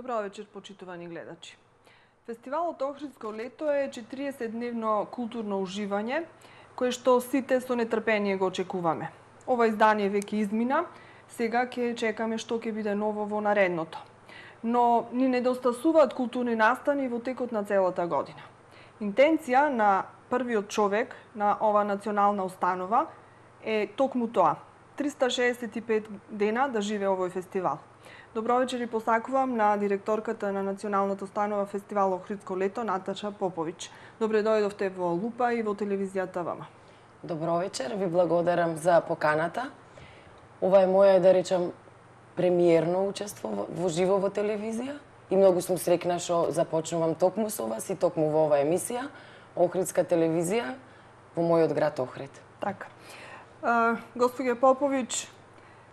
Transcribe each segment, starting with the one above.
Добро вечер, почитувани гледачи. Фестивалот Охридско лето е 40-дневно културно уживање, кое што сите со нетрпение го очекуваме. Ова издание веќе измина, сега ќе чекаме што ќе биде ново во наредното. Но ни недостасуваат културни настани во текот на целата година. Интенција на првиот човек на ова национална установа е токму тоа. 365 дена да живее овој фестивал. Добро вечер и посакувам на директорката на Националната установа фестивал Охридско лето Наташа Поповиќ. Добре дојдовте во Лупа и во телевизијата ВМ. Добро вечер, ви благодарам за поканата. Ова е моја, да речам, премиерно учество во живо во телевизија и многу сум среќна што започнувам токму со вас и токму во ова емисија Охридска телевизија во мојот град Охрид. Така. Госпоѓа Поповиќ,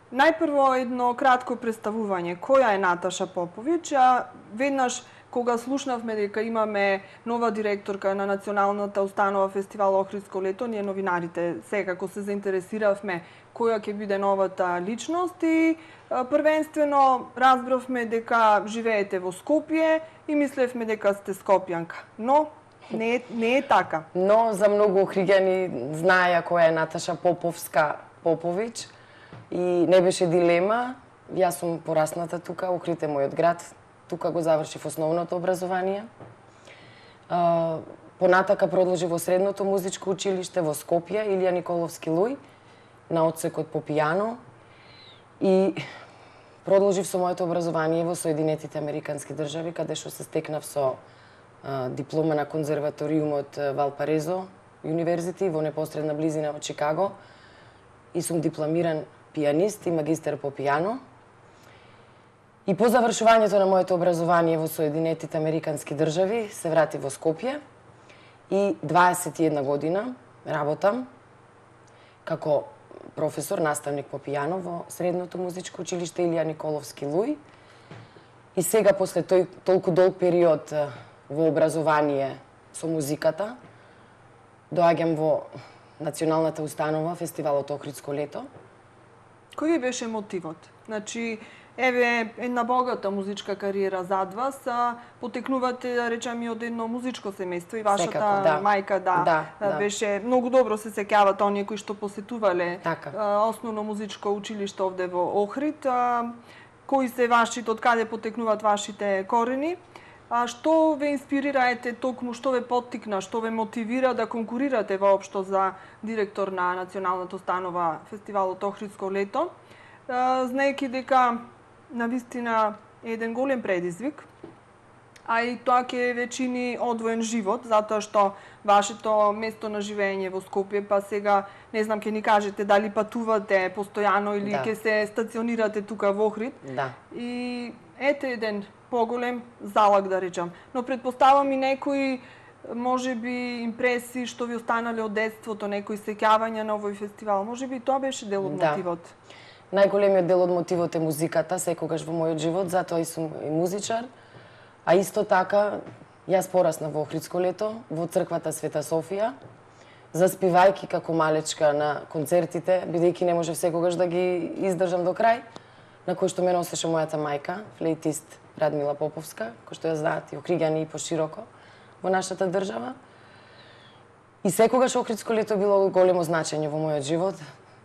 најпрво едно кратко представување. Која е Наташа Поповиќ? Веднаш кога слушнавме дека имаме нова директорка на Националната установа фестивал Охридско лето, ние новинарите секако се заинтересиравме која ќе биде новата личност и првенствено разбравме дека живеете во Скопје и мислевме дека сте скопјанка. Но не е така. Но за многу охриѓани знаеја која е Наташа Поповиќ и не беше дилема. Јас сум порасната тука, Охрид е мојот град. Тука го завршив основното образование. Понатака продолжи во средното музичко училиште во Скопје, Илија Николовски Луј, на одсекот по пијано. И продолжив со моето образование во Соединетите Американски држави, каде што се стекнав со диплома на конзерваториумот Валпарезо универзити во непосредна близина од Чикаго и сум дипломиран пијанист и магистер по пијано. И по завршувањето на моето образование во Соединетите Американски држави се вратив во Скопје и 21 година работам како професор, наставник по пијано во Средното музичко училиште Илија Николовски Луј. И сега, после тој толку долг период во образование со музиката, доаѓам во Националната установа фестивалот Охридско лето. Кој ви беше мотивот? Значи, еве една богата музичка кариера зад вас, потекнувате, да речам, и од едно музичко семејство и вашата мајка, беше многу добро се сеќават оние кои што посетувале основно музичко училиште овде во Охрид. Кои се вашите, од каде потекнуваат вашите корени? Што ве инспирира, токму што ве поттикна, што ве мотивира да конкурирате воопшто за директор на Националната установа фестивалот Охридско лето, знаејќи дека навистина е еден голем предизвик, а и тоа ќе ве чини одвоен живот, затоа што вашето место на живење во Скопје, па сега не знам ќе ни кажете дали патувате постојано или ќе се стационирате тука во Охрид. И ете еден поголем залог, да речам. Но предпоставам и некои можеби импресии што ви останале од детството, некои сеќавања на овој фестивал. Можеби тоа беше дел од мотивот. Најголемиот дел од мотивот е музиката, секогаш во мојот живот, затоа и сум и музичар. А исто така, јас пораснав во Охридско лето, во црквата Света Софија, заспивајќи како малечка на концертите, бидејќи не можев секогаш да ги издржам до крај, на кој што ме носеше мојата мајка, флейтист Радмила Поповска, кој што ја знаат и охриѓани и пошироко во нашата држава. И секогаш Охридско лето било големо значење во мојот живот,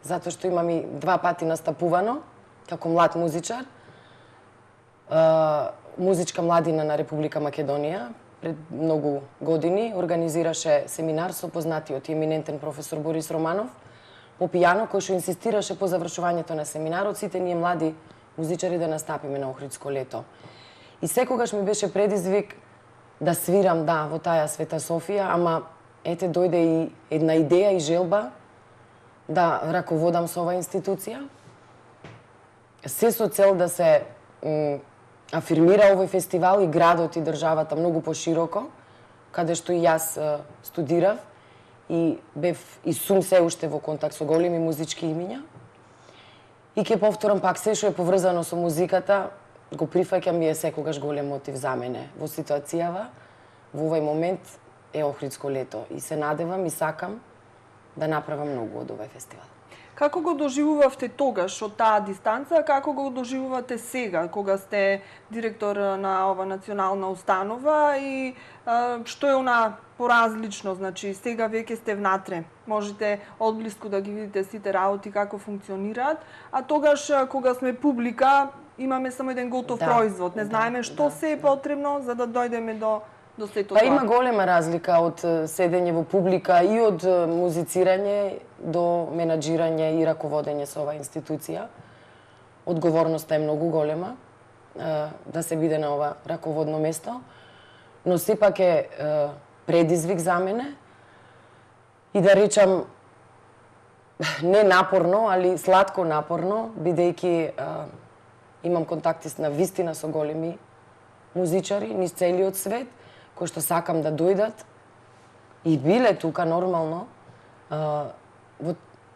затоа што имам и 2 пати настапувано како млад музичар. Музичка младина на Република Македонија пред многу години организираше семинар со познатиот и еминентен професор Борис Романов по пијано, кој што инсистираше по завршувањето на семинарот сите ние млади музичари да настапиме на Охридско лето. И секогаш ми беше предизвик да свирам, во таа Света Софија, ама дојде и една идеја и желба да раководам со оваа институција. Се со цел да се афирмира овој фестивал и градот и државата многу пошироко, каде што и јас студирав и бев и сум се уште во контакт со големи музички имиња. И ќе повторам пак, се што е поврзано со музиката, го прифаќам и е секогаш голем мотив за мене. Во ситуацијава, во овој момент е Охридско лето и се надевам и сакам да направам многу од овој фестивал. Како го доживувавте тогаш од таа дистанца, а како го доживувате сега, кога сте директор на ова национална установа и што е она поразлично, значи сега веќе сте внатре, можете одблиску да ги видите сите работи како функционираат, а тогаш кога сме публика имаме само еден готов производ, не знаеме што се е потребно за да дојдеме до сето тоа. Има голема разлика од седење во публика и од музицирање до менаџирање и раководење со оваа институција. Одговорноста е многу голема да се биде на ова раководно место, но сепак е предизвик за мене и да речам не напорно, али сладко напорно, бидејќи имам контакти на вистина со големи музичари низ целиот свет, кои што сакам да дојдат и биле тука нормално во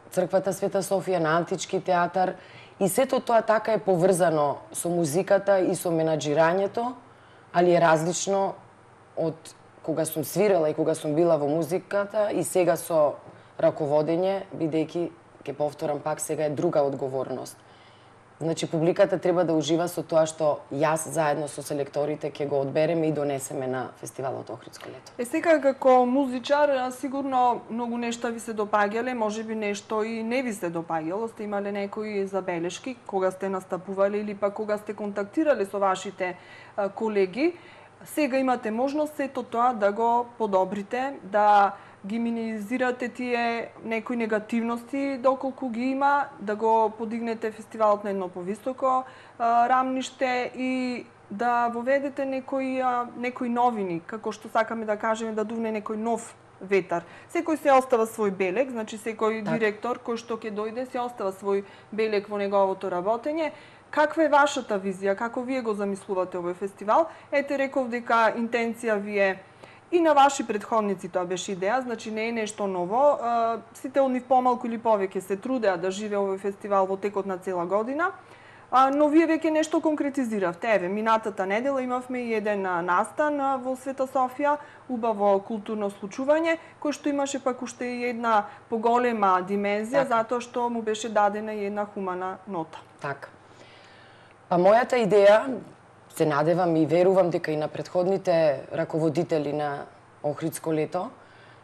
црквата Света Софија, на Антички театар, и сето тоа така е поврзано со музиката и со менаџирањето, али е различно од кога сум свирела и кога сум била во музиката и сега со раководење, бидејќи, ќе повторам пак, сега е друга одговорност. Значи, публиката треба да ужива со тоа што јас заедно со селекторите ќе го одбереме и донесеме на фестивалот Охридско лето. Сега како музичар, сигурно многу нешта ви се допаѓале, можеби нешто и не ви се допаѓало, сте имале некои забелешки кога сте настапувале или пак кога сте контактирале со вашите колеги. Сега имате можност сето тоа да го подобрите, да ги минимизирате тие некои негативности доколку ги има, да го подигнете фестивалот на едно повисоко рамниште и да воведете некои новини, како што сакаме да кажеме, да дувне некој нов ветар. Секој се остава свој белег, значи секој директор кој што ќе дојде се остава свој белег во неговото работење. Каква е вашата визија? Како вие го замислувате овој фестивал? Ете, реков дека интенција ви е и на ваши предходници тоа беше идеја, значи не е нешто ново. Сите од нив помалку или повеќе се трудеа да живее овој фестивал во текот на цела година, но вие веќе нешто конкретизиравте. Еве, минатата недела имавме и еден настан во Света Софија, убаво културно случување, кој што имаше пак уште и една поголема димензија, затоа што му беше дадена и една хумана нота. Така. Па мојата идеја, се надевам и верувам дека и на предходните раководители на Охридско лето,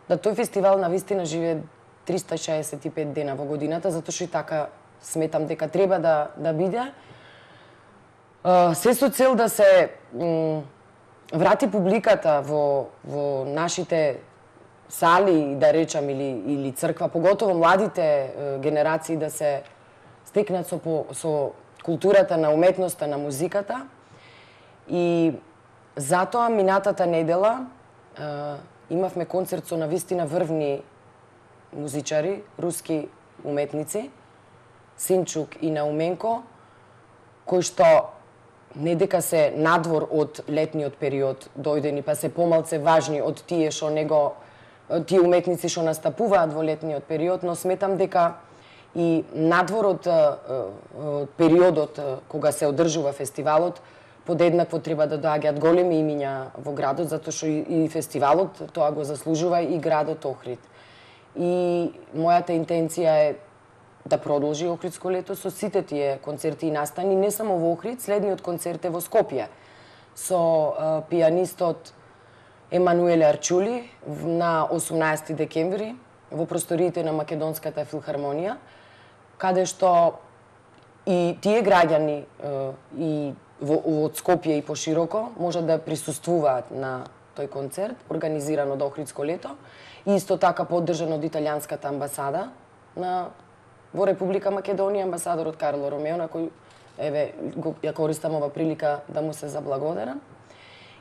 да тој фестивал навистина живее 365 дена во годината, затоа што и така сметам дека треба да биде. Се со цел да се врати публиката во нашите сали, да речам, или црква, поготово младите генерации да се стекнат со културата на уметноста, на музиката. И затоа минатата недела имавме концерт со навистина врвни музичари, руски уметници, Синчук и Науменко, кои што не дека се надвор од летниот период дојдени, па се помалце важни од тие уметници што настапуваат во летниот период, но сметам дека и надвор од периодот кога се одржува фестивалот, подеднакво треба да доаѓаат големи имиња во градот, затоа што и фестивалот тоа го заслужува и градот Охрид. И мојата интенција е да продолжи Охридско лето со сите тие концерти и настани, не само во Охрид, следниот концерт е во Скопје со пијанистот Емануеле Арчули на 18 декември во просториите на Македонската филхармонија, каде што и тие граѓани и од Скопје и пошироко можат да присуствуваат на тој концерт, организиран од Охридско лето, и исто така поддржан од италијанската амбасада во Република Македонија, амбасадорот Карло Ромео, на кој ја користам ова прилика да му се заблагодарам.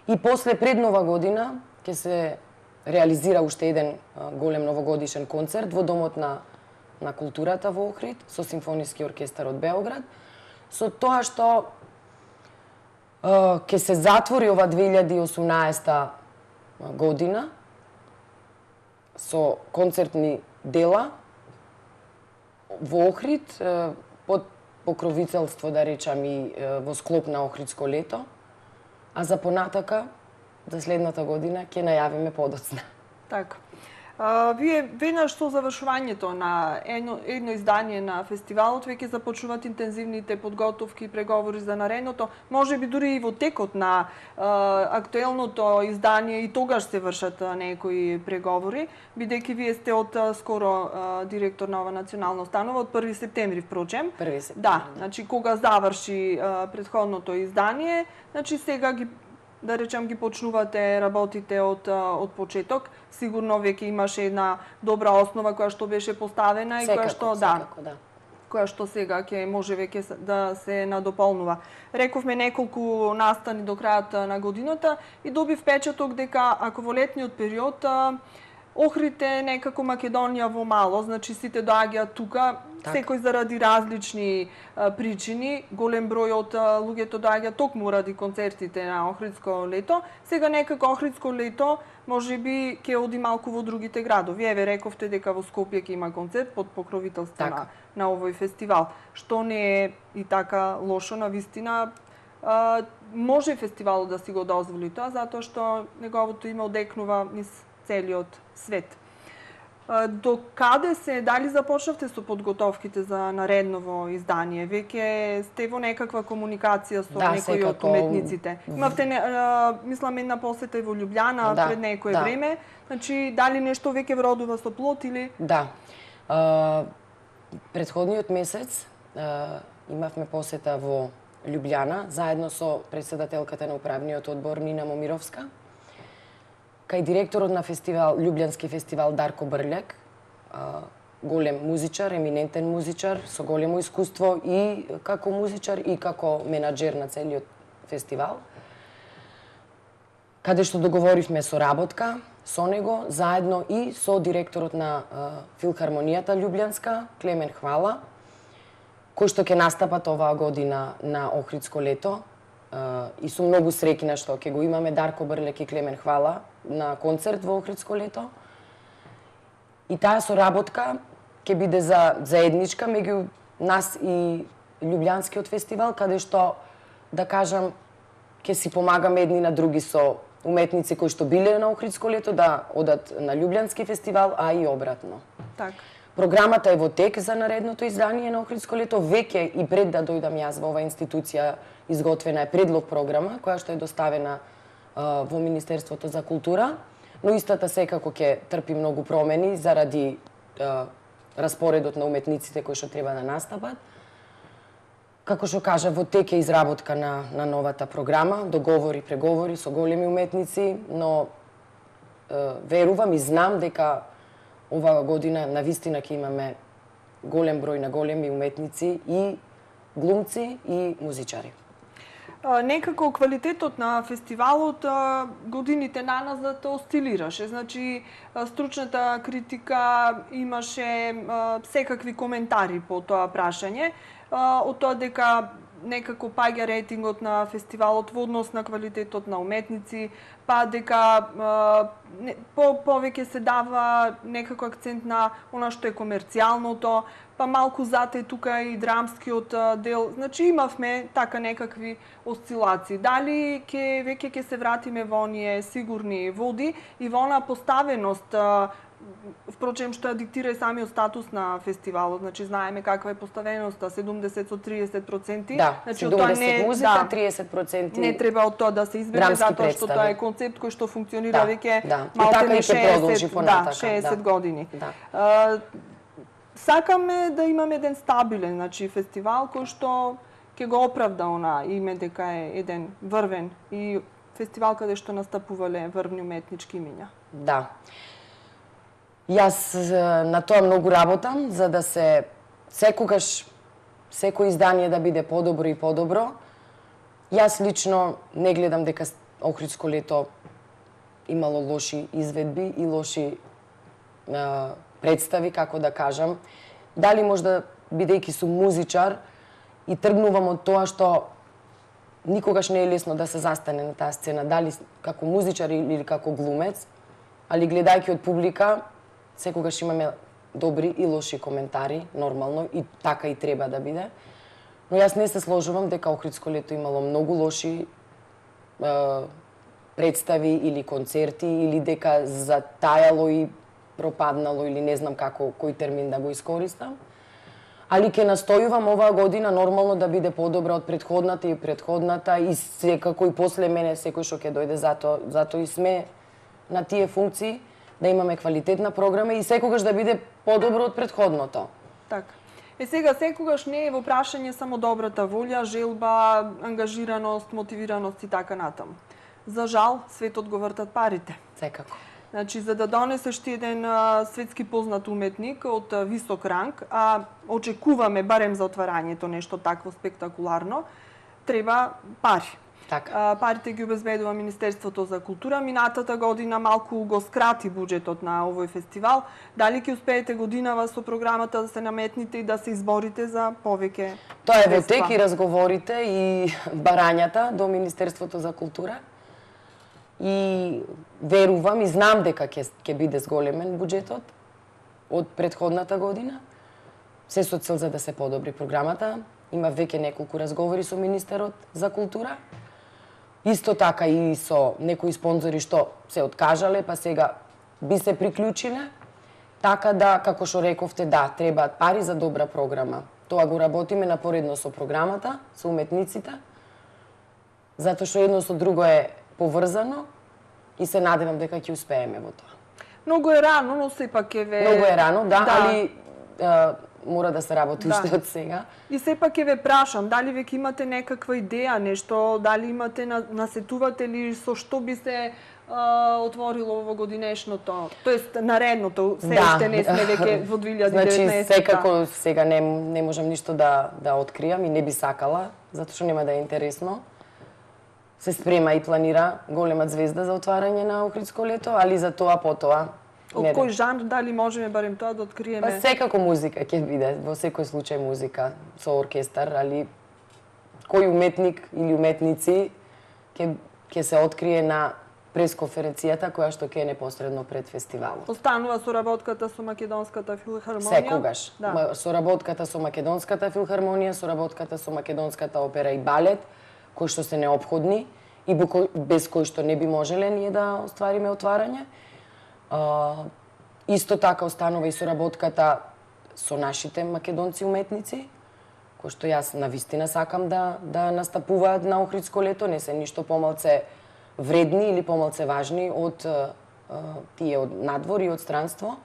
И после пред Нова година ќе се реализира уште еден голем новогодишен концерт во Домот на културата во Охрид со Симфониски оркестар од Београд, со тоа што ќе се затвори ова 2018 година со концертни дела во Охрид под покровителство, да речам, и во склоп на Охридско лето, а за понатака, за следната година, ќе најавиме подоцна. Така. Вие веднаш со завршувањето на едно издание на фестивалот веќе започнуваат интензивните подготовки и преговори за наредното, можеби дури и во текот на актуелното издание и тогаш се вршат некои преговори, бидејќи вие сте од скоро директор на ова национална установа од 1 септември впрочем. 1 септември. Да, значи кога заврши претходното издание, значи сега да речем ги почнувате работите од почеток, сигурно веќе имаше една добра основа која што беше поставена и која што која што сега ќе може веќе да се надополнува. Рековме неколку настани до крајот на годината и добив впечаток дека ако во летниот период Охрид е некако Македонија во мало, значи сите доаѓаат тука, секој заради различни причини, голем број од луѓето доаѓаат токму ради концертите на Охридско лето. Сега некако Охридско лето можеби ќе оди малку во другите градови. Еве рековте дека во Скопје ќе има концерт под покровителство на овој фестивал, што не е и така лошо на вистина. Може фестивалот да си го дозволи тоа, затоа што неговото име одекнува низ целиот свет. До каде дали започнавте со подготовките за наредново издание? Веќе сте во некаква комуникација со некои од уметниците? Имавте, мислам, една посета и во Љубљана пред некое време. Значи, дали нешто веќе вродува со плод или? Да. Предходниот месец имавме посета во Љубљана, заедно со председателката на управниот одбор Нина Момировска, кај директорот на фестивал, Љубљански фестивал Дарко Брљак, голем музичар, еминентен музичар, со големо искуство и како музичар и како менаџер на целиот фестивал, каде што договоривме соработка со него, заедно и со директорот на Филхармонијата Љубљанска, Клемен Хвала, кој што ќе настапат оваа година на Охридско лето. И сум многу среќна што ќе го имаме Дарко Брљак и Клемен Хвала на концерт во Охридско лето. И таа соработка ќе биде заедничка меѓу нас и Љубљанскиот фестивал, каде што, да кажам, ќе си помагаме едни на други со уметници кои што биле на Охридско лето да одат на Љубљански фестивал, а и обратно. Так. Програмата е во тек за наредното издание на Охридско лето. Веќе и пред да дојдам јас во оваа институција изготвена е предлог програма, која што е доставена во Министерството за култура, но истата секако ќе трпи многу промени заради распоредот на уметниците кои што треба да настапат. Како што кажа, во тек е изработка на новата програма, договори, преговори со големи уметници, но верувам и знам дека оваа година навистина ќе имаме голем број на големи уметници и глумци и музичари. Некако квалитетот на фестивалот годините наназад осцилираше. Значи, стручната критика имаше секакви коментари по тоа прашање, од тоа дека некако паѓа рейтингот на фестивалот во однос на квалитетот на уметници, па дека повеќе се дава некако акцент на она што е комерцијалното, па малку зате тука и драмскиот дел. Значи имавме така некакви осцилации. Дали веќе ќе се вратиме во оние сигурни води и во она поставеност, впрочем, што ја диктира и самиот статус на фестивалот. Значи, знаеме каква е поставеноста, 70 со 30%. Да, значи, 70 музика, 30% не треба од тоа да се избере, затоа што тоа е концепт кој што функционира веќе малку 60 години. Сакаме да имаме еден стабилен, значи, фестивал кој што ќе го оправда она име дека е еден врвен и фестивал каде што настапувале врвни уметнички имиња. Да. Јас на тоа многу работам, за да се секогаш секој издание да биде подобро и подобро. Јас лично не гледам дека Охридско лето имало лоши изведби и лоши представи, како да кажам. Дали можда, бидејќи сум музичар и тргнувам од тоа што никогаш не е лесно да се застане на таа сцена, дали како музичар или како глумец, али гледајќи од публика, секогаш имаме добри и лоши коментари, нормално, и така и треба да биде. Но јас не се сложувам дека Охридско лето имало многу лоши представи или концерти, или дека затајало и пропаднало или не знам како кој термин да го искористам. Али ќе настојувам оваа година нормално да биде подобра од претходната и секако и после мене секој што ќе дојде, зато и сме на тие функции, да имаме квалитетна програма и секогаш да биде подобро од претходното. Така. Сега секогаш не е во прашање само добрата волја, желба, ангажираност, мотивираност и така натаму. За жал, светот го вртат парите. Секако. Значи, за да донесеш ти еден светски познат уметник од висок ранг, а очекуваме барем за отварањето нешто такво спектакуларно, треба пари. Така. Парите ги обезбедува Министерството за култура. Минатата година малку го скрати буџетот на овој фестивал. Дали ќе успеете годинава со програмата да се наметните и да се изборите за повеќе Тоа е во тек и разговорите и барањата до Министерството за култура. И верувам и знам дека ќе биде зголемен буџетот од претходната година. Се со цел за да се подобри програмата. Има веќе неколку разговори со министерот за култура. Исто така и со некои спонзори што се откажале, па сега би се приклучиле. Така да, како што рековте, да, требаат пари за добра програма. Тоа го работиме напоредно со програмата, со уметниците, затоа што едно со друго е поврзано и се надевам дека ќе успееме во тоа. Многу е рано, но сепак ќе ве... Многу е рано, да. Али мора да се работи уште од сега. И сепак ќе ве прашам, дали веќе имате некаква идеја, нешто, дали имате насетувате ли со што би се отворило во годинешното, тоест наредното, се уште не сме веќе во 2019. Значи, секако сега не можам ништо да откријам и не би сакала, затоа што нема да е интересно. Се спрема и планира голема звезда за отварање на Охридско лето, али за тоа потоа. Од кој жанр, дали можеме барем тоа да откриеме? Па секако музика ќе биде, во секој случај музика со оркестар, али кој уметник или уметници ќе се открие на пресконференцијата која што ќе е непосредно пред фестивалот. Останува соработката со Македонската филхармонија? Секогаш. Да. Соработката со Македонската филхармонија, соработката со Македонската опера и балет, кои што се неопходни и без кои што не би можеле ние да оствариме отварање. Исто така останува и соработката со нашите македонци уметници, кои што јас навистина сакам да настапуваат на Охридско лето, не се ништо помалце вредни или помалце важни од тие од надвор и од странство.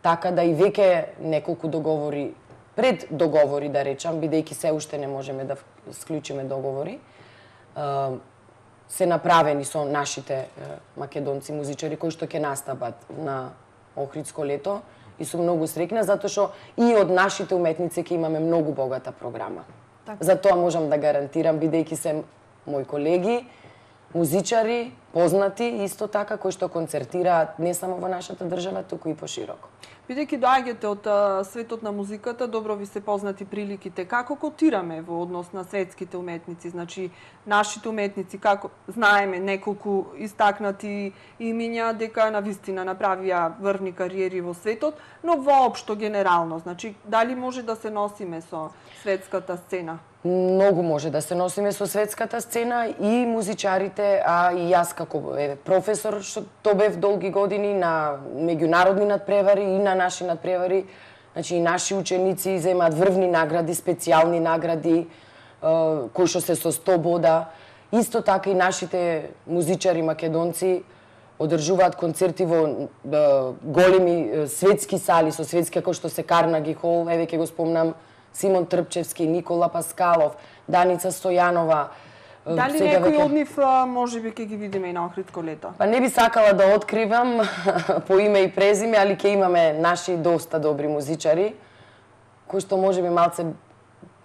Така да и веќе неколку договори, пред договори да речам, бидејќи се уште не можеме да склучиме договори, се направени со нашите македонци музичари кои што ќе настапат на Охридско лето и сум многу среќна затоа што и од нашите уметници ќе имаме многу богата програма. Так. Затоа можам да гарантирам бидејќи се мои колеги, музичари, познати исто така кои што концертираат не само во нашата држава, туку и пошироко. Бидејќи доаѓате од светот на музиката, добро ви се познати приликите. Како котираме во однос на светските уметници? Значи, нашите уметници, како знаеме неколку истакнати имиња дека навистина направија врвни кариери во светот, но воопшто генерално, значи, дали може да се носиме со светската сцена? Многу може да се носиме со светската сцена и музичарите, а и јас како професор што бев долги години на меѓународни надпревари и на наши надпревари. Значи и наши ученици земаат врвни награди, специјални награди кои што се со 100 бода. Исто така и нашите музичари македонци одржуваат концерти во големи светски сали со светски како што се Карнаги хол, еве ќе го спомнам Симон Трпчевски, Никола Паскалов, Даница Стојанова. Дали некој од нив можеби ќе ги видиме и на Охридско лето? Па не би сакала да откривам по име и презиме, али ќе имаме наши доста добри музичари, кои што можеби малце,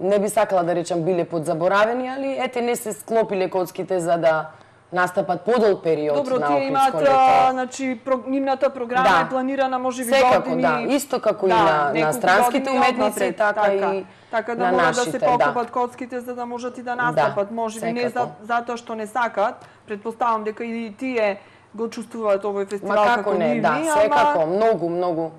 не би сакала да речам биле подзаборавени, али ете не се склопиле коцките за да настапат подолг период на Охридско лето. Добро, тие имаат, значи, нивната програма е планирана можеби години. Да, исто како и на странските уметници, така и така да мора да се покупат коцките за да можат и да настапат. Можеби не затоа што не сакаат, претпоставам дека и тие го чувствуваат овој фестивал како нивни, да, секако,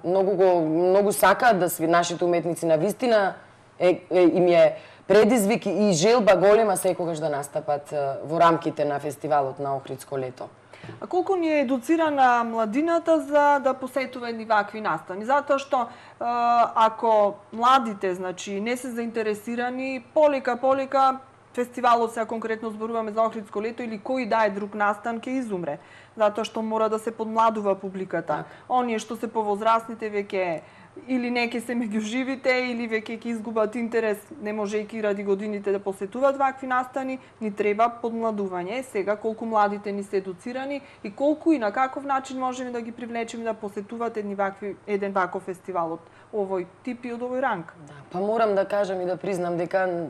многу сакаат да нашите уметници навистина им е предизвик и желба голема секогаш да настапат во рамките на фестивалот на Охридско лето. А колку ни е едуцирана младината за да посетува едни вакви настани? Затоа што ако младите, значи, не се заинтересирани, полека фестивалот, сега конкретно зборуваме за Охридско лето или кој да е друг настан, ќе изумре. Затоа што мора да се подмладува публиката. Оние што се повозрастните веќе или не ќе се меѓу живите, или веќе ќе изгубат интерес, не можејќи ради годините да посетуваат вакви настани, ни треба подмладување. Сега колку младите ни се едуцирани и колку и на каков начин можеме да ги привлечеме да посетуваат еден ваков фестивал од овој тип и од овој ранг. Да, па морам да кажам и да признам дека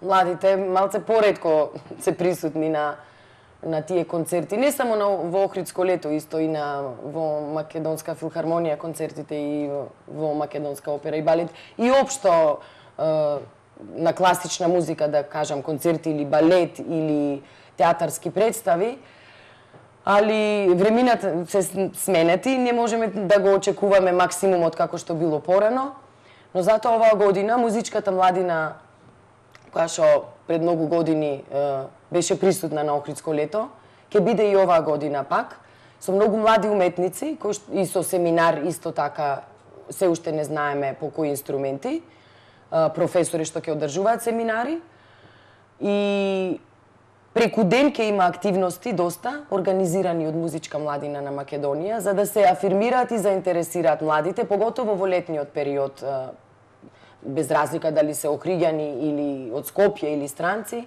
младите малце поретко се присутни на тие концерти, не само во Охридско лето, исто и во Македонска филхармонија концертите и во Македонска опера и балет, и општо на класична музика, да кажам, концерти или балет или театарски представи, али времината се сменети, не можеме да го очекуваме максимумот како што било порано, но затоа оваа година музичката младина, која што пред многу години беше присутна на Охридско лето, ќе биде и оваа година пак, со многу млади уметници, и со семинар исто така, се уште не знаеме по кои инструменти, професори што ќе одржуваат семинари. И преку ден ќе има активности доста, организирани од музичка младина на Македонија, за да се афирмираат и заинтересираат младите, поготово во летниот период, без разлика дали се охриѓани или од Скопје или странци.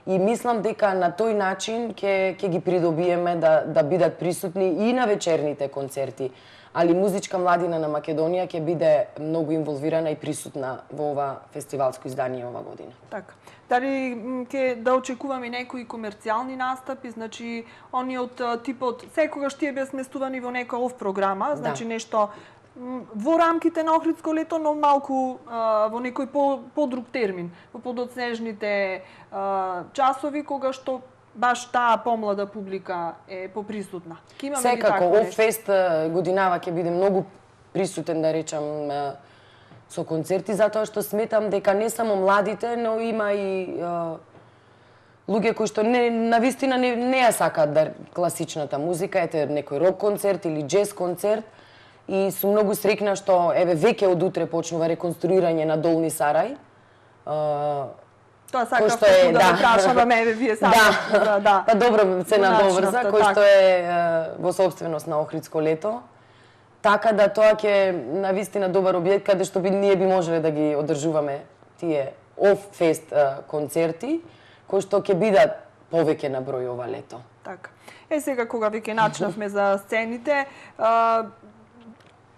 И мислам дека на тој начин ќе ги придобиеме да бидат присутни и на вечерните концерти. Али музичка младина на Македонија ќе биде многу инволвирана и присутна во ова фестивалско издание ова година. Така. Дали ќе да очекуваме некои комерцијални настапи, значи они од типот секогаш тие беа сместувани во некоја оф програма, значи нешто во рамките на Охридско лето, но малку во некој подруг термин, во подоцнежните часови, кога што баш таа помлада публика е поприсутна. Секако, Оффест годинава ќе биде многу присутен, да речам, со концерти, затоа што сметам дека не само младите, но има и луѓе кои што навистина не ја сакаат класичната музика, ете некој рок концерт или джез концерт, и сум многу среќна што веќе од утре почнува реконструирање на Долни Сарај. Тоа сакав да ме прашавам, вие сакате. Да. Па добро се надоврза, кој што е во собственост на Охридско лето. Така да тоа ќе навистина добар објект каде што ние би можеле да ги одржуваме тие оф-фест концерти, кои што ќе бидат повеќе на број ова лето. Така. Сега кога веќе начнавме за сцените,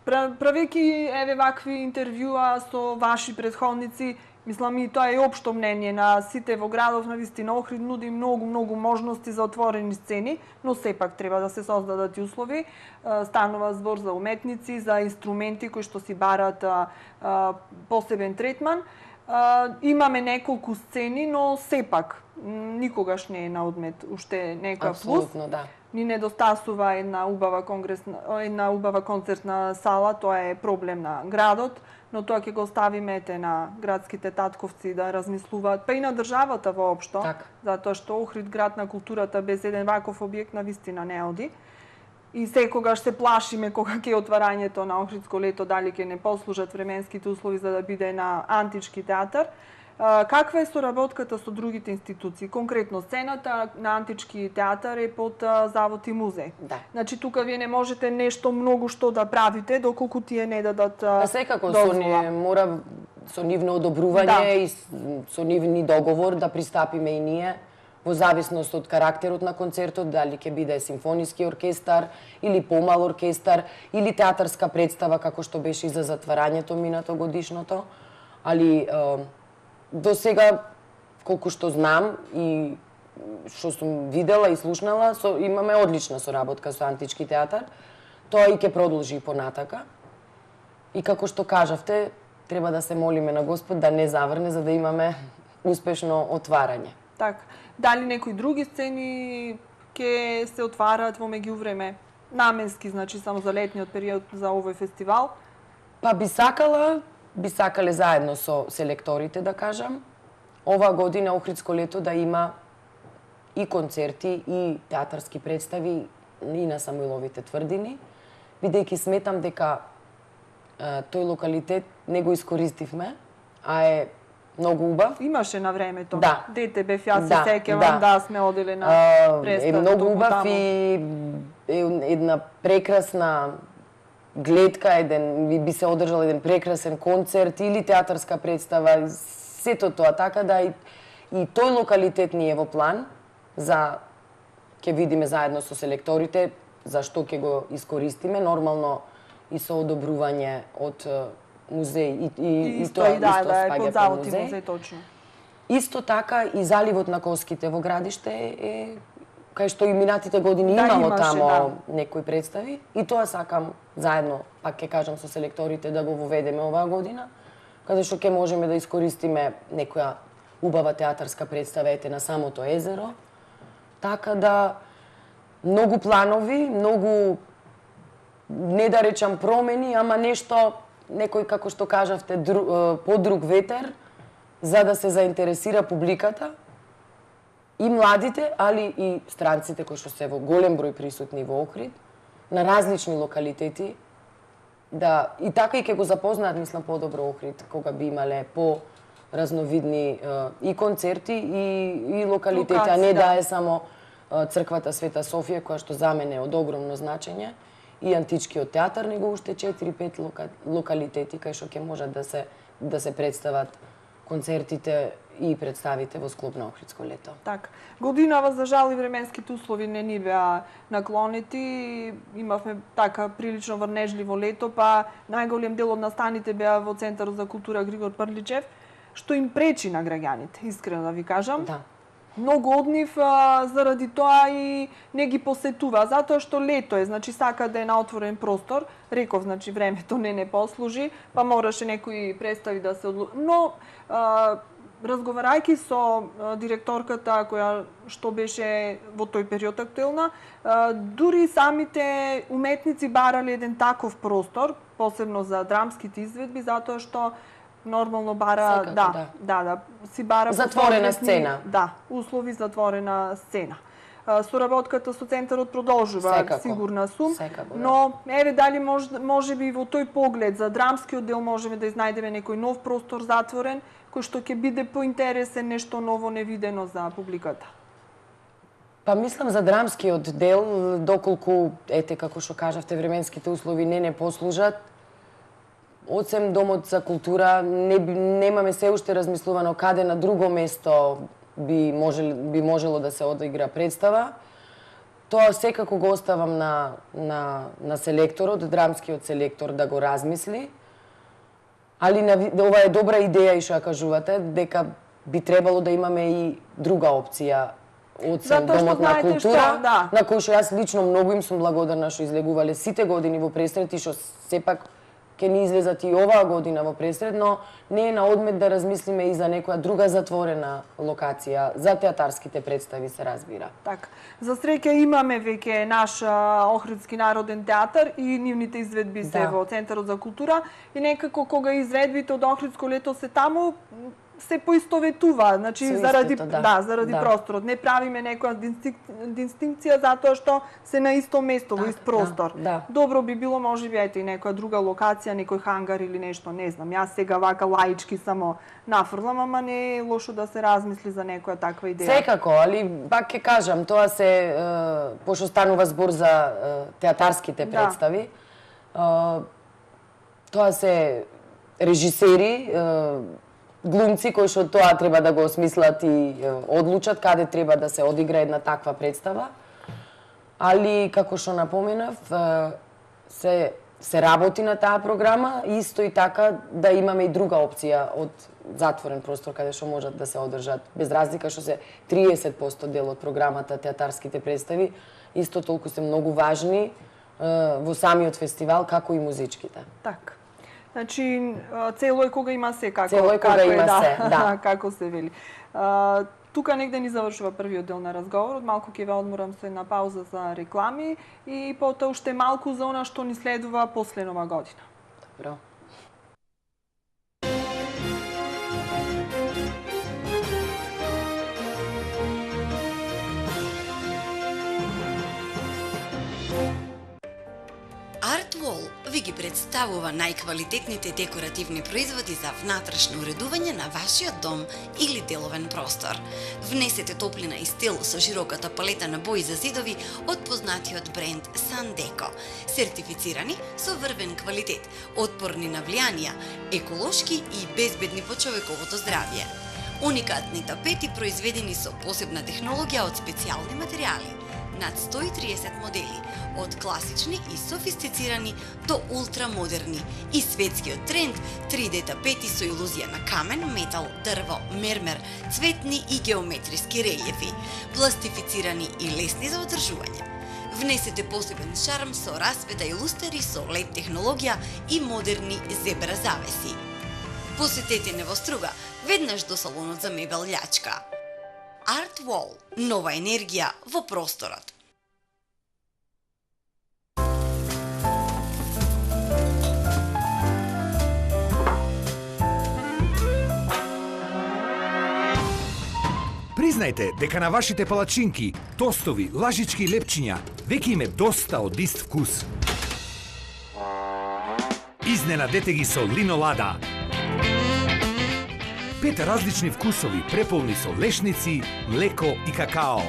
правејќи вакви интервјуа со ваши претходници, мислам и тоа е општо мнение на сите во градов, навистина Охрид нуди многу можности за отворени сцени, но сепак треба да се создадат и услови. Станува збор за уметници, за инструменти кои што си барат посебен третман. Имаме неколку сцени, но сепак никогаш не е на одмет уште некоја плюс. Апсолутно, да. Ни недостасува една убава концертна сала, тоа е проблем на градот, но тоа ќе го оставиме на градските татковци да размислуваат, па и на државата воопшто, затоа што Охрид, град на културата, без еден ваков објект навистина не оди. И секогаш се плашиме кога ќе отварањето на Охридско лето, дали ќе не послужат временските услови за да биде на антички театар. Каква е соработката со другите институции? Конкретно сцената на антички театар е под завод и музеј. Да. Значи тука вие не можете нешто многу што да правите доколку тие не дадат дозвола. Секако мора со нивно одобрување и со нивни договор да пристапиме и ние во зависност од карактерот на концертот, дали ќе биде симфониски оркестар или помал оркестар или театарска представа како што беше и за затварањето минато годишното, али до сега, колку што знам и што сум видела и слушнала, имаме одлична соработка со Антички театар. Тоа и ќе продолжи понатака. И како што кажавте, треба да се молиме на Господ да не заврне, за да имаме успешно отварање. Така. Дали некои други сцени ќе се отвараат во меѓувреме? Наменски, значи само за летниот период за овој фестивал? Па би сакале заедно со селекторите, да кажам, оваа година Охридско лето да има и концерти, и театарски представи, и на Самуиловите тврдини, бидејќи сметам дека тој локалитет не го искористивме, а е многу убав. Имаше на времето. Да. Дете бев, јас се сеќавам да сме одели на представа. Е многу убав и е една прекрасна гледка, би се одржал еден прекрасен концерт или театарска представа, сето тоа, така да и тој локалитет ни е во план за ќе видиме заедно со селекторите за што ќе го искористиме, нормално и со одобрување од музеј и тоа исто спаѓа по музеј. Точно. Исто така и заливот на Коските во Градиште е кај што и минатите години имало тамо некои представи и тоа сакам заедно, пак ќе кажам со селекторите, да го воведеме оваа година, каде што ќе можеме да искористиме некоја убава театарска представа ете на самото езеро. Така да многу планови, многу не да речам промени, ама нешто некој како што кажавте подруг ветер за да се заинтересира публиката и младите, али и странците кои што се во голем број присутни во Охрид, на различни локалитети, да и така и ќе го запознаат, мислам, подобро Охрид, кога би имале по разновидни и концерти и локалитети, а не да е само црквата Света Софија, која што за мене е од огромно значење, и античкиот театар, него уште 4-5 локалитети кај што ќе можат да се представат концертите и представите во склоп на Охридско лето. Така. Годинава, за жал, и временските услови не ни беа наклонети. Имавме така прилично врнежливо лето, па најголем дел од настаните беа во Центарот за култура Григор Прличев, што им пречи на граѓаните, искрено да ви кажам. Да. Многу од нив заради тоа и не ги посетува, затоа што лето е, значи сака да е на отворен простор. Реков, значи времето не послужи, па мораше некои представи да се Но разговарајќи со директорката која што беше во тој период актуелна, дури самите уметници барале еден таков простор, посебно за драмските изведби, затоа што нормално бара, си бара затворена сцена. Да, услови затворена сцена. Соработката со центарот продолжува, сигурна сум, но еве дали може би во тој поглед за драмскиот дел можеме да изнајдеме некој нов простор затворен, кој што ќе биде поинтересен, нешто ново невидено за публиката. Па мислам за драмскиот дел, доколку ете како што кажавте временските услови не послужат, осем Домот за култура немаме се уште размислувано каде на друго место би можело да се одигра представа. Тоа секако го оставам на селекторот, драмскиот селектор да го размисли. Али ова е добра идеја и што ја кажувате, дека би требало да имаме и друга опција осем Домот на култура, на кој што јас лично многу им сум благодарна што излегувале сите години во пресред и што сепак ќе ни излезат и оваа година во пресред, но не е на одмет да размислиме и за некоја друга затворена локација за театарските представи, се разбира. Така. За среќа имаме веќе наш Охридски народен театар и нивните изведби се во Центарот за култура и некако кога изведбите од Охридско лето се таму, се поистоветува, значи заради просторот. Не правиме некоја дистинкција затоа што се на исто место, во ист простор. Добро би било можеби ете и некоја друга локација, некој хангар или нешто, не знам. Јас сега вака лаички само нафрлам, ама не е лошо да се размисли за некоја таква идеја. Секако, али пак ќе кажам, тоа се пошто станува збор за театарските представи. Тоа се режисери, глумци кои што тоа треба да го осмислат и одлучат каде треба да се одигра една таква представа. Али, како што напоменав, се работи на таа програма, исто и така да имаме и друга опција од затворен простор каде што можат да се одржат, без разлика што се 30% дел од програмата театарските представи, исто толку се многу важни во самиот фестивал, како и музичките. Така. Значи, цело е кога има се, како се вели. Тука негде ни завршува првиот дел на разговорот, малку ќе ве одморам со една пауза за реклами и потоа уште малку за она што ни следува после Нова година. Добро. Wall ви ги представува најквалитетните декоративни производи за внатрешно уредување на вашиот дом или деловен простор. Внесете топлина и стил со широката палета на бои за зидови од познатиот бренд Sandeco, сертифицирани со врвен квалитет, отпорни на влијанија, еколошки и безбедни по човековото здравје. Уникатни тапети произведени со посебна технологија од специјални материјали. Над 130 модели, од класични и софистицирани до ултрамодерни, и светскиот тренд 3D тапети со илузија на камен, метал, дрво, мермер, цветни и геометриски релјефи, пластифицирани и лесни за одржување. Внесете посебен шарм со расвета и лустери со LED технологија и модерни зебра завеси. Посетете не во Струга, веднаш до салонот за мебел Љачка. Art Wall – нова енергија во просторот. Признајте дека на вашите палачинки, тостови, лажички и лепчиња веќе им е доста од ист вкус. Изненадете ги со Линолада. 5 различни вкусови, преполни со лешници, млеко и какао.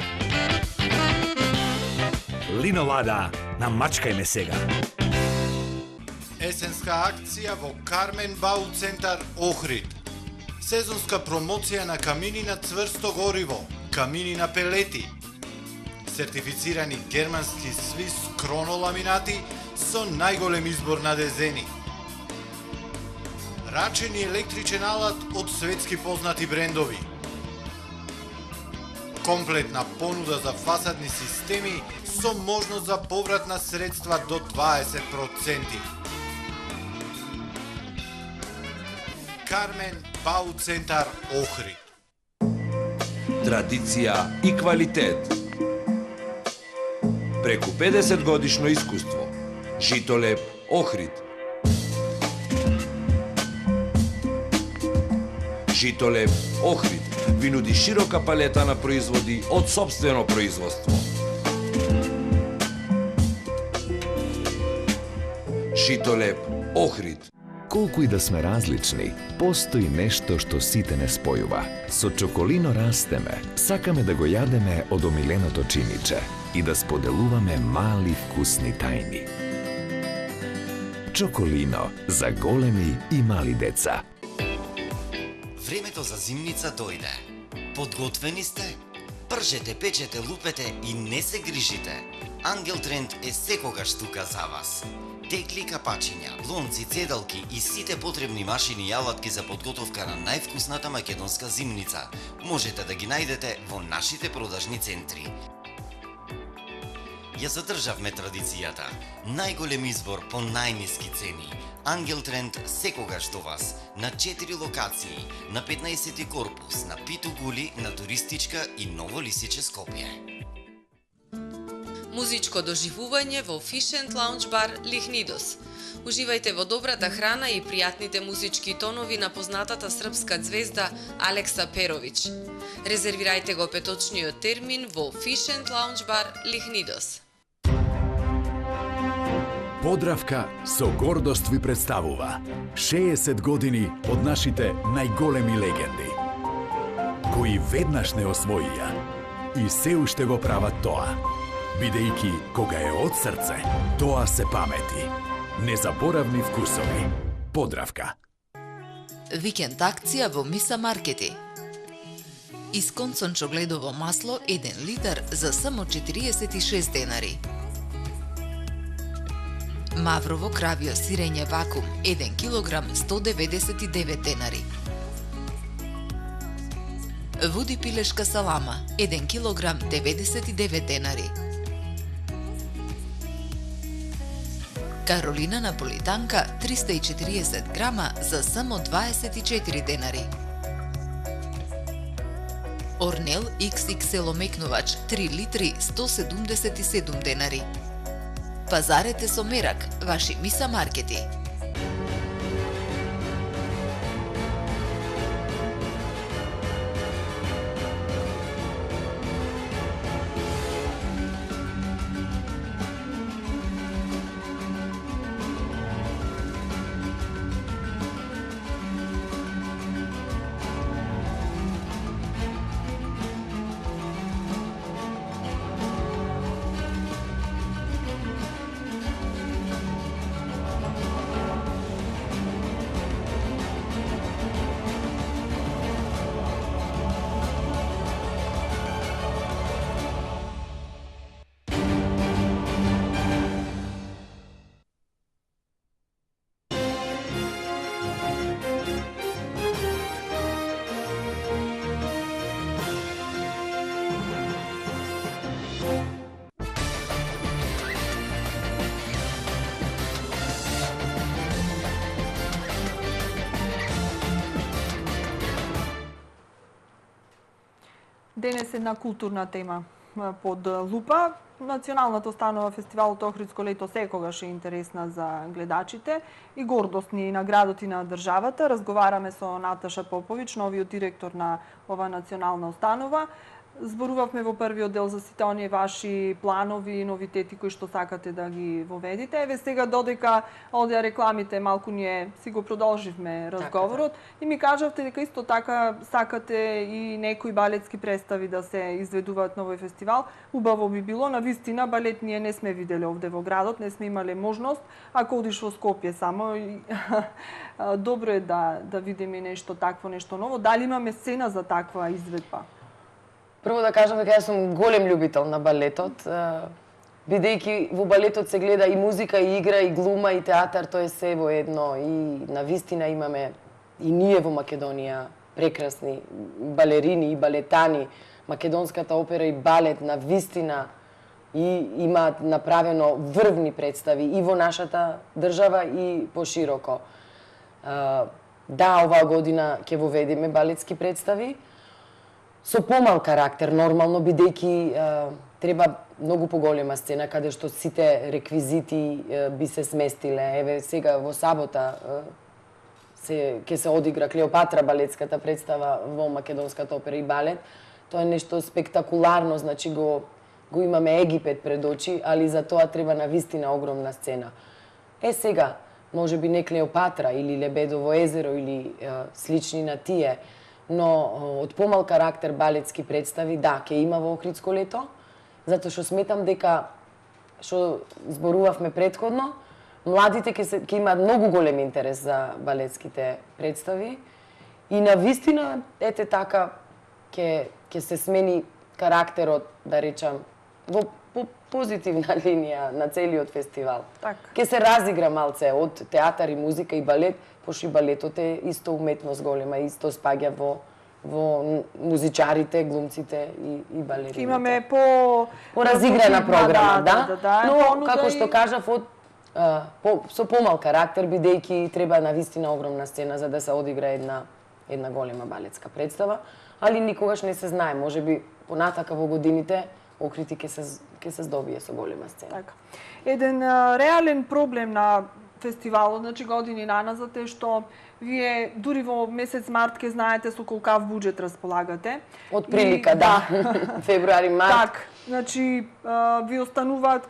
Линолада, намачкајме сега. Есенска акција во Кармен Бау центар Охрид. Сезонска промоција на камини на цврсто гориво, камини на пелети. Сертифицирани германски свис кроноламинати со најголем избор на дезени. Рачен и електричен алат од светски познати брендови. Комплетна понуда за фасадни системи со можност за поврат на средства до 20%. Кармен Бау центар Охрид. Традиција и квалитет. Преку 50 годишно искуство. Житолеп Охрид. Житолеп Охрид ви нуди широка палета на производи од сопствено производство. Житолеп Охрид. Колку и да сме различни, постои нешто што сите не спојува. Со Чоколино растеме, сакаме да го јадеме од омиленото чиниче и да споделуваме мали вкусни тајни. Чоколино за големи и мали деца. Времето за зимница дојде. Подготвени сте? Пржете, печете, лупете и не се грижите. Ангел Тренд е секогаш тука за вас. Текли капачиња, лонци, цедалки и сите потребни машини и алатки за подготовка на највкусната македонска зимница можете да ги најдете во нашите продажни центри. Ја задржавме традицијата. Најголем избор по најниски цени. Ангел Тренд секогаш до вас на 4 локации, на 15 корпус, на Питу Гули, на Туристичка и Ново Лисиче Скопје. Музичко доживување во Fish and Lounge бар Лихнидос. Уживајте во добрата храна и пријатните музички тонови на познатата српска ѕвезда Алекса Перович. Резервирајте го петочниот термин во Fish and Lounge бар Лихнидос. Подравка со гордост ви представува 60 години од нашите најголеми легенди, кои веднаш не освоија и се уште го прават тоа, бидејќи кога е од срце, тоа се памети. Незаборавни вкусови. Подравка. Викенд акција во Миса Маркети. Искон сончогледово масло 1 литар за само 46 денари. Маврово кравио сирење вакуум 1 килограм 199 денари. Води пилешка салама 1 килограм 99 денари. Каролина наполитанка 340 грама за само 24 денари. Орнел XXL омекнувач 3 литри 177 денари. Пазарете со мерак, ваши Миса Маркети. денес една културна тема под лупа. Националната установа фестивалот Охридско лето секогаш е интересна за гледачите и гордост ни на градот и на државата. Разговараме со Наташа Поповиќ, новиот директор на ова национална установа. Зборувавме во првиот дел за сите оние ваши планови и новитети кои што сакате да ги воведите. Еве сега додека одеа рекламите, малку ние си го продолживме разговорот и ми кажавте дека исто така сакате и некои балетски представи да се изведуваат на овој фестивал. Убаво би било, навистина балет ние не сме виделе овде во градот, не сме имале можност, ако одиш во Скопје само. Добро е да видиме нешто такво, нешто ново. Дали имаме сцена за таква изведба? Прво да кажам дека јас сум голем љубител на балетот, бидејќи во балетот се гледа и музика, и игра, и глума, и театар, тоа е се во едно. И навистина имаме и ние во Македонија прекрасни балерини и балетани. Македонската опера и балет навистина и имаат направено врвни представи и во нашата држава и пошироко. Да, оваа година ќе воведеме балетски представи, со помал карактер, нормално, бидејќи треба многу поголема сцена, каде што сите реквизити би се сместиле. Еве, сега во сабота ќе се одигра Клеопатра, балетската представа во Македонската опера и балет. Тоа е нешто спектакуларно, значи го имаме Египет пред очи, али за тоа треба навистина огромна сцена. Сега, може би не Клеопатра или Лебедово езеро или слични на тие, но од помал карактер балетски представи, да, ќе има во Охридско лето, затоа што сметам дека, што зборувавме претходно, младите ќе имаат многу голем интерес за балетските представи и навистина, ете така, ќе се смени карактерот, да речам, во позитивна линија на целиот фестивал. Ќе се разигра малце од театар и музика и балет, пошто и балетот е исто уметност голема, исто спаѓа во музичарите, глумците и балерините. Имаме поразиграна програма, да. Но, како што кажав, со помал карактер, бидејќи треба навистина огромна сцена за да се одигра една голема балетска представа, али никогаш не се знае, можеби понатака во годините Охрид ќе се здобие со голема сцена. Еден реален проблем на фестивалот, значи години наназад е што вие дури во месец март ќе знаете со колкав буџет располагате. Од прилика, да. Февруари, март. Значи, ви остануваат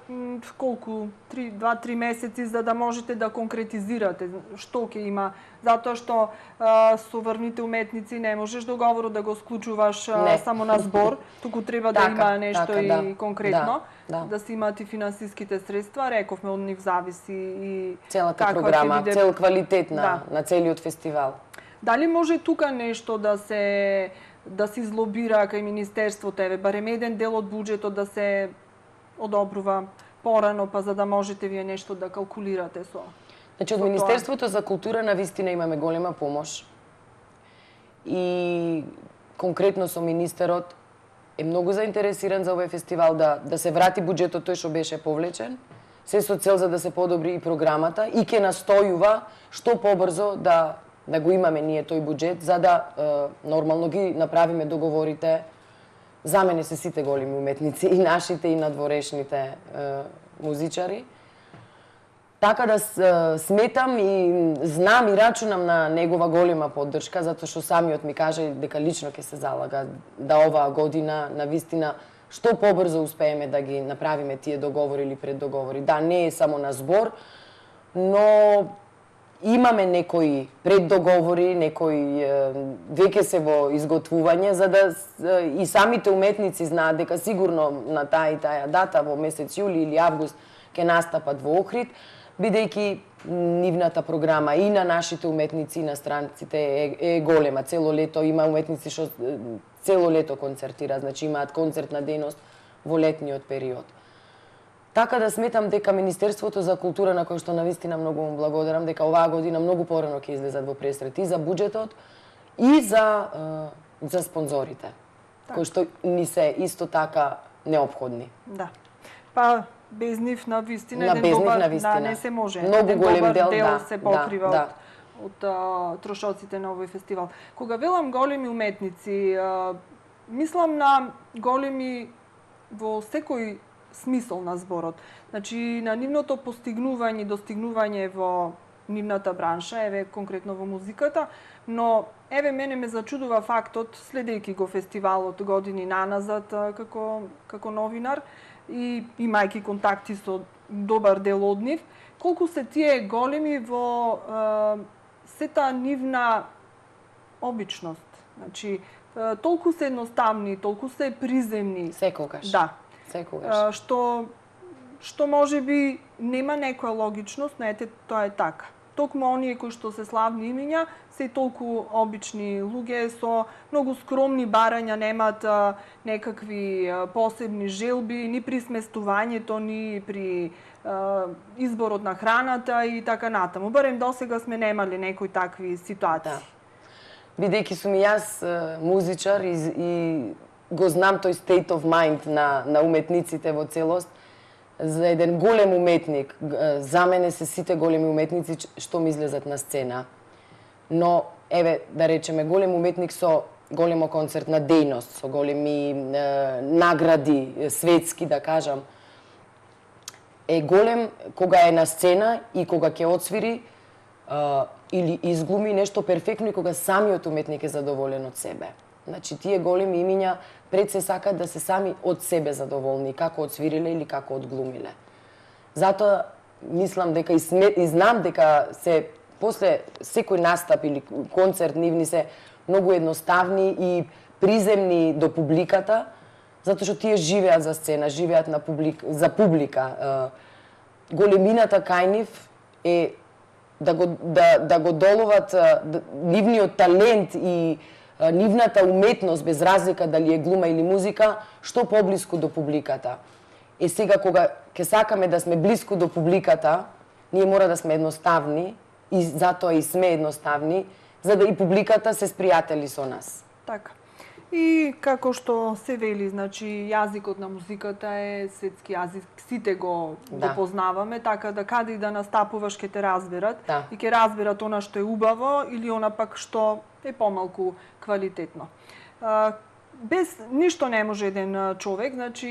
колку? 2-3 месеци за да можете да конкретизирате што ќе има. Затоа што со врвните уметници не можеш договорот да го склучуваш само на збор, туку треба да има нешто и конкретно, да се имаат и финансиските средства. Рековме, од нив зависи и целата програма, цел квалитет на целиот фестивал. Дали може тука нешто да се излобира кај Министерството, еве, барем еден дел од буџетот да се одобрува порано, па за да можете вие нешто да калкулирате со? Значи, од Министерството за култура навистина имаме голема помош и конкретно со министерот е многу заинтересиран за овој фестивал да се врати буџетот тој што беше повлечен, се со цел за да се подобри и програмата и ќе настојува што побрзо да го имаме ние тој буџет, за да нормално ги направиме договорите. За мене се сите големи уметници, и нашите, и надворешните музичари. Така да сметам и знам и рачунам на негова голема поддршка, затоа што самиот ми каже дека лично ќе се залага да оваа година навистина што побрзо успееме да ги направиме тие договори или преддоговори. Да, не е само на збор, но имаме некои преддоговори, некои веќе се во изготвување, за да и самите уметници знаат дека сигурно на таа и таа дата во месец јули или август ќе настапат во Охрид, бидејќи нивната програма и на нашите уметници и на странците е голема. Цело лето има уметници што цело лето концертираат, значи имаат концертна дејност во летниот период. Така да сметам дека Министерството за култура, на кој што навистина многу му благодарам, дека оваа година многу порано ќе излезат во пресрет и за буџетот и за спонзорите, кои што ни се исто така неопходни. Да. Па без нив навистина еден добар не се може. Многу голем дел се покрива од трошоците на овој фестивал. Кога велам големи уметници, Мислам на големи во секој смисол на зборот. Значи, на нивното постигнување, достигнување во нивната бранша, еве конкретно во музиката, но еве мене ме зачудува фактот, следејќи го фестивалот години наназад како новинар и имајќи контакти со добар дел од нив, колку се тие големи во сета нивна обичност. Значи, толку се едноставни, толку се приземни. Секогаш. Да. Секогаш. Што може би нема некоја логичност, но ете тоа е така. Токму оние кои што се славни имиња, се толку обични луѓе со многу скромни барања, немаат некакви посебни желби ни при сместувањето, ни при изборот на храната и така натаму. Барем досега сме немали некои такви ситуации. Да. Бидејќи сум и јас музичар и го знам тој state of mind на уметниците во целост, за еден голем уметник, за мене се сите големи уметници што ми излезат на сцена. Но, еве, да речеме, голем уметник со голема концертна дејност, со големи награди, светски, да кажам, е голем кога е на сцена и кога ќе отсвири или изглуми нешто перфектно и кога самиот уметник е задоволен од себе. Значи, тие големи имиња пред се сакаат да се сами од себе задоволни, како одсвириле или како одглумиле. Затоа мислам дека и знам дека се после секој настап или концерт нивни се многу едноставни и приземни до публиката, затоа што тие живеат за сцена, живеат за публика. Големината кај нив е да го доловат нивниот талент и нивната уметност, без разлика дали е глума или музика, што поблиску до публиката. Е сега, кога ќе сакаме да сме блиску до публиката, ние мора да сме едноставни, и затоа и сме едноставни, за да и публиката се спријатели со нас. Така. И како што се вели, значи, јазикот на музиката е светски јазик, сите го познаваме, така да каде и да настапуваш ќе те разберат и ќе разберат она што е убаво или она пак што е помалку квалитетно. Без ништо не може еден човек, значи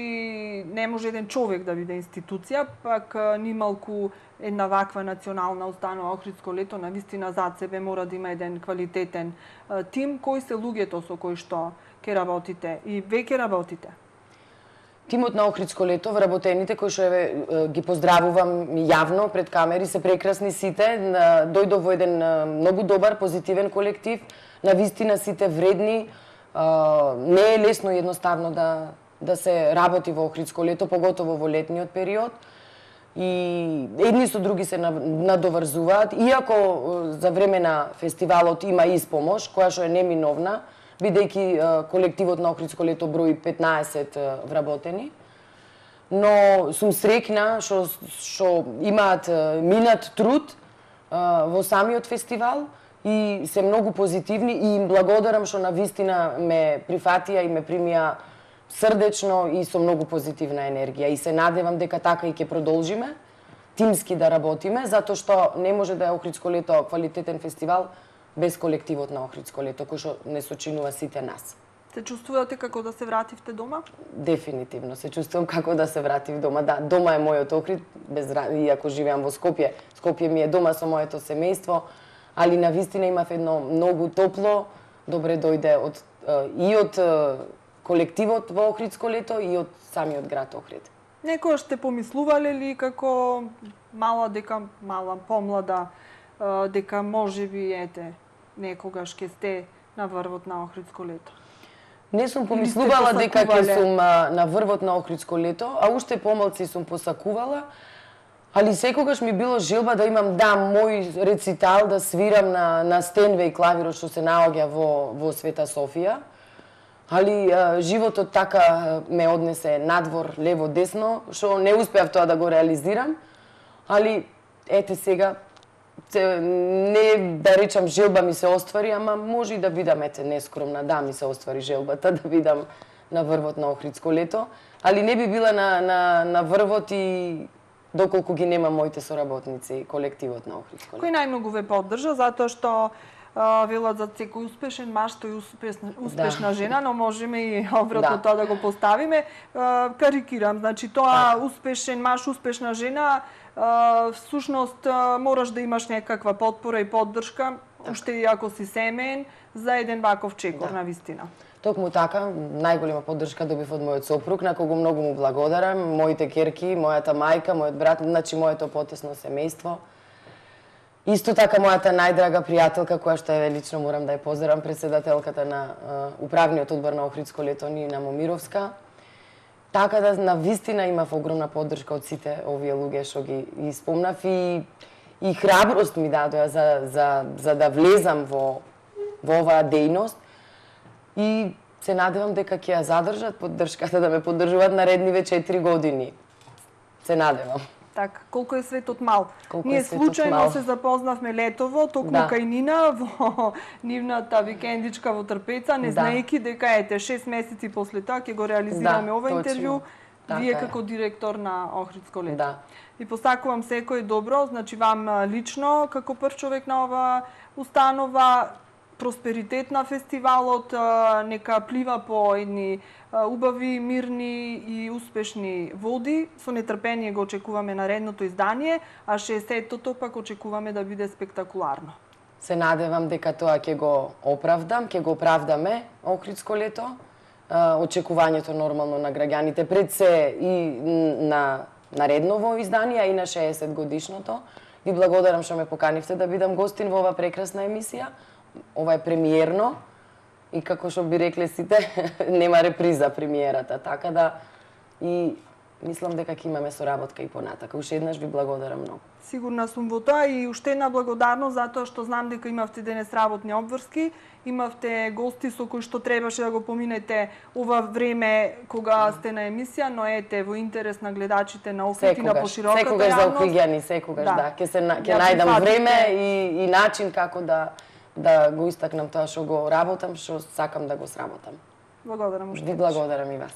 не може еден човек да биде институција, пак нималку една ваква национална установа Охридско лето навистина зад себе мора да има еден квалитетен тим, кои се луѓето со кои што ќе работите и веќе работите. Тимот на Охридско лето, вработените кои што ги поздравувам јавно пред камери, се прекрасни сите, дојдов во еден многу добар, позитивен колектив, навистина сите вредни. Не е лесно и едноставно да се работи во Охридско лето, поготово во летниот период. И едни со други се надоврзуваат, иако за време на фестивалот има испомош, која што е неминовна, бидејќи колективот на Охридско лето брои 15 вработени. Но сум среќна што имаат минат труд во самиот фестивал и се многу позитивни и им благодарам што навистина ме прифатија и ме примија срдечно и со многу позитивна енергија. И се надевам дека така и ќе продолжиме, тимски да работиме, затоа што не може да е Охридско лето квалитетен фестивал без колективот на Охридско лето, кој што не сочинува сите нас. Се чувствувате како да се вративте дома? Дефинитивно се чувствувам како да се вратив дома. Да, дома е мојот Охрид, иако живеам во Скопје. Скопје ми е дома со моето семејство, али навистина имав едно многу топло, добре дојде и од колективот во Охридско лето и од самиот град Охрид. Некоја сте помислувале ли како мала, помлада, дека можеби некогаш ќе сте на врвот на Охридско лето? Не сум помислувала дека ќе сум на врвот на Охридско лето, а уште помалци сум посакувала, али секогаш ми било желба да имам мој рецитал, да свирам на Стенвеј клавирот што се наоѓа во Света Софија. Али животот така ме однесе надвор, лево, десно, што не успеав тоа да го реализирам. Али ете сега, не да речам желба ми се оствари, ама може и да бидам нескромна, ми се оствари желбата да бидам на врвот на Охридско лето, али не би била на врвот и доколку ги нема моите соработници, колективот на Охридско лето. Кој најмногу ве поддржа, затоа што велат за секој успешен маж, тој успешна жена, но можеме и обратно тоа да го поставиме. Карикирам, значи тоа успешен маж, успешна жена, всушност мораш да имаш некаква потпора и поддршка, уште и ако си семеен, за еден ваков чекор, на вистина. Токму така, најголема поддршка добив од мојот сопруг, на кого многу му благодарам, моите керки, мојата мајка, мојот брат, значи моето потесно семејство. Исто така мојата најдрага пријателка, која што е лично морам да ја поздравам, председателката на управниот одбор на Охридско лето, Нина Момировска. Така да на вистина имав огромна поддршка од сите овие луѓе што ги спомнав и храброст ми дадоа за да влезам во оваа дејност. И се надевам дека ќе ја задржат поддршката, да ме поддржуваат наредниве 4 години. Се надевам. Така, колку е светот мал. Ние случајно се запознавме летово, токму кај Нина, во нивната викендичка во Трпеца, не знаејќи дека 6 месеци после тоа ќе го реализираме ова интервју, вие како директор на Охридско лето. И посакувам секој добро, значи вам лично, како прв човек на ова установа, просперитет на фестивалот, нека плива по едни убави, мирни и успешни води. Со нетрпение го очекуваме наредното издание, а 60-тото пак очекуваме да биде спектакуларно. Се надевам дека тоа ќе го оправдам, ќе го оправдаме Охридско лето. Очекувањето нормално на граѓаните пред се и на наредново издание, и на 60 годишното. Ви благодарам што ме поканивте да бидам гостин во оваа прекрасна емисија. Ова е премиерно и како што би рекле сите, нема реприза премиерата, така да и мислам дека ќе имаме соработка и понатака. Уште еднаш ви благодарам многу. Сигурна сум во тоа и уште една благодарност затоа што знам дека имавте денес работни обврски, имавте гости со кои што требаше да го поминете ова време кога сте на емисија, но ете во интерес на гледачите на Охрид и на пошироката јавност. Секогаш за Охриѓани, секогаш да. Ќе најдам време и начин како да го истакнам тоа што го работам, што сакам да го сработам. Благодарам уште. Ви благодарам и вас.